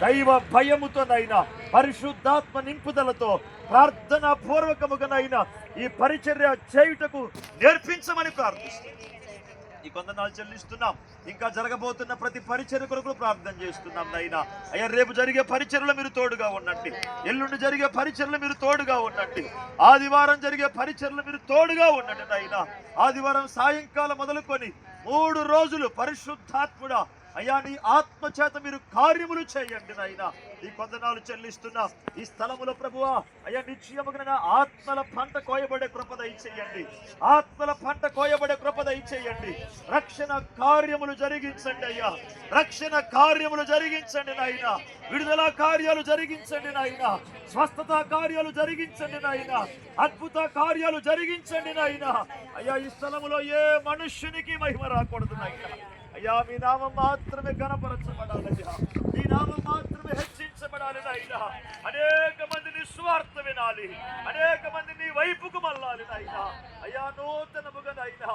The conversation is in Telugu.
దైవ భయముతోనైనా పరిశుద్ధాత్మ నింపుదలతో ప్రార్థన పూర్వకముగానైనా ఈ పరిచర్య చేయుటకు నేర్పించమని ప్రార్థిస్తున్నాం. ఈ కొందనాలు చెల్లిస్తున్నాం. ఇంకా జరగబోతున్న ప్రతి పరిచర్య కొరకు ప్రార్థన చేస్తున్నాం నైనా. అయ్యా, రేపు జరిగే పరిచర్యలో మీరు తోడుగా ఉండండి. ఎల్లుండి జరిగే పరిచర్యలో మీరు తోడుగా ఉండండి. ఆదివారం జరిగే పరిచర్యలో మీరు తోడుగా ఉండండి నైనా. ఆదివారం సాయంకాలం మొదలుకొని 3 రోజులు పరిశుద్ధాత్ముడా అయ్యా నీ ఆత్మ చేత మీరు కార్యములు చేయండి నాయనా. ఈ కొందనాలు చెల్లిస్తున్నా. ఈ స్థలములో ప్రభువా అయ్యా నిశ్చయముగా ఆత్మల పంట కోయబడే కృప దయచేయండి. ఆత్మల పంట కోయబడే కృప దయచేయండి. రక్షణ కార్యములు జరిగించండి అయ్యా. రక్షణ కార్యములు జరిగించండి నాయనా. విడుదల కార్యాలు జరిగించండి నాయనా. స్వస్థత కార్యాలు జరిగించండి నాయనా. అద్భుత కార్యాలు జరిగించండి నాయనా. అయ్యా, ఈ స్థలములో ఏ మనుష్యునికి మహిమ రాకూడదు నాయనా. అయ్యా, మీ నామం మాత్రమే కనపరచబడాలయ్యా. మీ నామం మాత్రమే హెచ్చించబడాలి నాయనా. అనేక మంది నీ స్వార్థ వినాలి. అనేక మంది నీ వైపుకు మళ్ళాలి నాయనా. అయ్యా, నూతనముగా నాయనా